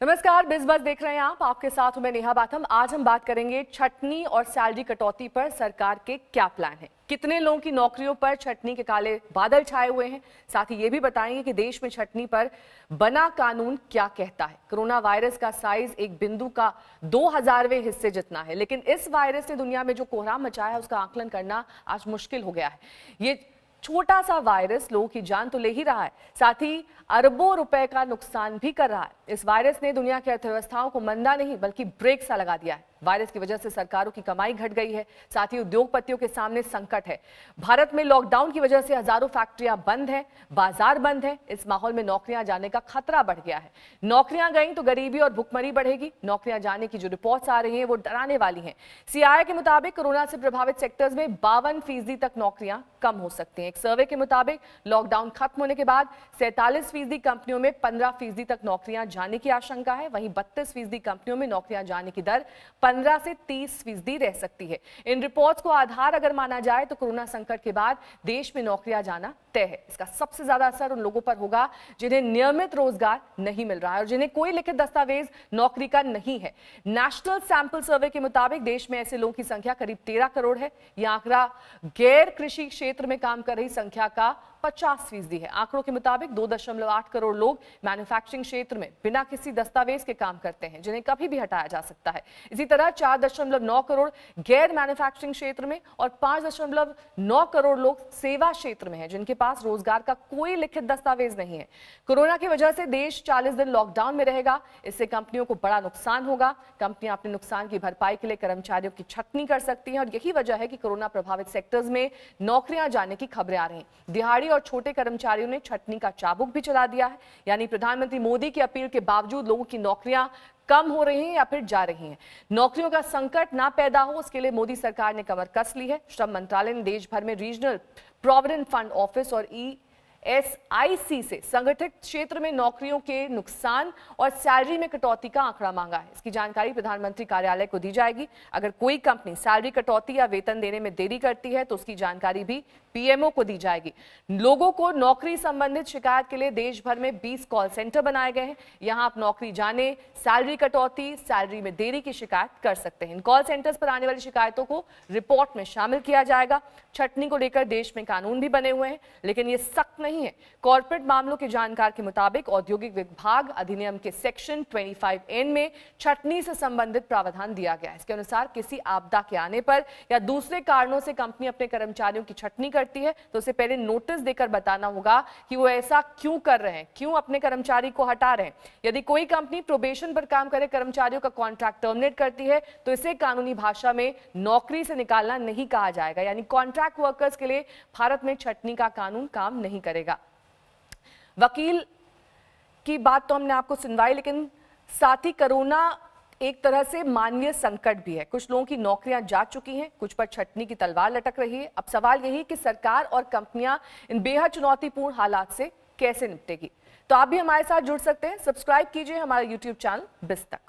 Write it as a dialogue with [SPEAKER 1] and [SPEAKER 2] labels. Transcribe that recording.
[SPEAKER 1] नमस्कार, बिज़ बज़ देख रहे हैं आप। आपके साथ हूं मैं नेहा बाथम। आज हम बात करेंगे छटनी और सैलरी कटौती पर सरकार के क्या प्लान हैं, कितने लोगों की नौकरियों पर छटनी के काले बादल छाए हुए हैं। साथ ही ये भी बताएंगे कि देश में छटनी पर बना कानून क्या कहता है। कोरोना वायरस का साइज एक बिंदु का 2000वें हिस्से जितना है, लेकिन इस वायरस ने दुनिया में जो कोहराम मचाया है उसका आकलन करना आज मुश्किल हो गया है। ये छोटा सा वायरस लोगों की जान तो ले ही रहा है, साथ ही अरबों रुपए का नुकसान भी कर रहा है। इस वायरस ने दुनिया की अर्थव्यवस्थाओं को मंदा नहीं बल्कि ब्रेक सा लगा दिया है। वायरस की वजह से सरकारों की कमाई घट गई है, साथ ही उद्योगपतियों के सामने संकट है। भारत में लॉकडाउन की वजह से हजारों फैक्ट्रियां बंद हैं, बाजार बंद है। इस माहौल में नौकरियां जाने का खतरा बढ़ गया है। नौकरियां गई तो गरीबी और भुखमरी बढ़ेगी। नौकरियां जाने की जो रिपोर्ट्स आ रही हैं वो डराने वाली हैं। सीआईआई के मुताबिक कोरोना से प्रभावित सेक्टर्स में 52% तक नौकरियां कम हो सकती हैं। एक सर्वे के मुताबिक लॉकडाउन खत्म होने के बाद 47% कंपनियों में 15% तक नौकरियां जाने की आशंका है। वहीं 32% कंपनियों में नौकरियां जाने की दर 15 से 30% रह सकती है। इन रिपोर्ट्स को आधार अगर माना जाए तो कोरोना संकट के बाद देश में नौकरियां जाना तय है। इसका सबसे ज्यादा असर उन लोगों पर होगा जिन्हें नियमित रोजगार नहीं मिल रहा है और जिन्हें कोई लिखित दस्तावेज नौकरी का नहीं है। नेशनल सैंपल सर्वे के मुताबिक देश में ऐसे लोगों की संख्या करीब 13 करोड़ है। यह आंकड़ा गैर कृषि क्षेत्र में काम कर रही संख्या का 50% है। आंकड़ों के मुताबिक 2.8 करोड़ लोग मैन्युफैक्चरिंग क्षेत्र में बिना किसी दस्तावेज के काम करते हैं, जिन्हें कभी भी हटाया जा सकता है। इसी तरह 4.9 करोड़ गैर मैन्युफैक्चरिंग क्षेत्र में और 5.9 करोड़ लोग सेवा क्षेत्र में हैं, जिनके पास रोजगार का कोई लिखित दस्तावेज नहीं है। कोरोना की वजह से देश 40 दिन लॉकडाउन में रहेगा। इससे कंपनियों को बड़ा नुकसान होगा। कंपनियां अपने नुकसान की भरपाई के लिए कर्मचारियों की छटनी कर सकती हैं और यही वजह है कि कोरोना प्रभावित सेक्टर्स में नौकरियां जाने की खबरें आ रही हैं। दिहाड़ी और छोटे कर्मचारियों ने छटनी का चाबुक भी चला दिया है, यानी प्रधानमंत्री मोदी की अपील के बावजूद लोगों की नौकरियां कम हो रही हैं या फिर जा रही हैं। नौकरियों का संकट ना पैदा हो उसके लिए मोदी सरकार ने कमर कस ली है। श्रम मंत्रालय ने देश भर में रीजनल प्रोविडेंट फंड ऑफिस और ईएसआईसी से संगठित क्षेत्र में नौकरियों के नुकसान और सैलरी में कटौती का आंकड़ा मांगा है। इसकी जानकारी प्रधानमंत्री कार्यालय को दी जाएगी। अगर कोई कंपनी सैलरी कटौती या वेतन देने में देरी करती है तो उसकी जानकारी भी पीएमओ को दी जाएगी। लोगों को नौकरी संबंधित शिकायत के लिए देश भर में 20 कॉल सेंटर बनाए गए हैं। यहां आप नौकरी जाने, सैलरी कटौती, सैलरी में देरी की शिकायत कर सकते हैं। इन कॉल सेंटर्स पर आने वाली शिकायतों को रिपोर्ट में शामिल किया जाएगा। छटनी को लेकर देश में कानून भी बने हुए हैं, लेकिन ये सख्त नहीं है। कॉर्पोरेट मामलों के जानकार के मुताबिक औद्योगिक विभाग अधिनियम के सेक्शन 25N में छटनी से संबंधित प्रावधान दिया गया है। इसके अनुसार किसी आपदा के आने पर या दूसरे कारणों से कंपनी अपने कर्मचारियों की छटनी करती है तो उसे पहले नोटिस देकर बताना होगा कि वो ऐसा क्यों कर रहे हैं, क्यों अपने कर्मचारी को हटा रहे हैं। यदि कोई कंपनी प्रोबेशन पर काम करे कर्मचारियों का कॉन्ट्रैक्ट टर्मिनेट करती है तो इसे कानूनी भाषा में नौकरी से निकालना नहीं कहा जाएगा, यानी कॉन्ट्रैक्ट वर्कर्स के लिए भारत में छटनी का कानून काम नहीं करेगा। वकील की बात तो हमने आपको सुनवाई, लेकिन साथ ही कोरोना एक तरह से मानवीय संकट भी है। कुछ लोगों की नौकरियां जा चुकी हैं, कुछ पर छटनी की तलवार लटक रही है। अब सवाल यही कि सरकार और कंपनियां इन बेहद चुनौतीपूर्ण हालात से कैसे निपटेगी। तो आप भी हमारे साथ जुड़ सकते हैं। सब्सक्राइब कीजिए हमारा YouTube चैनल बिज़ तक।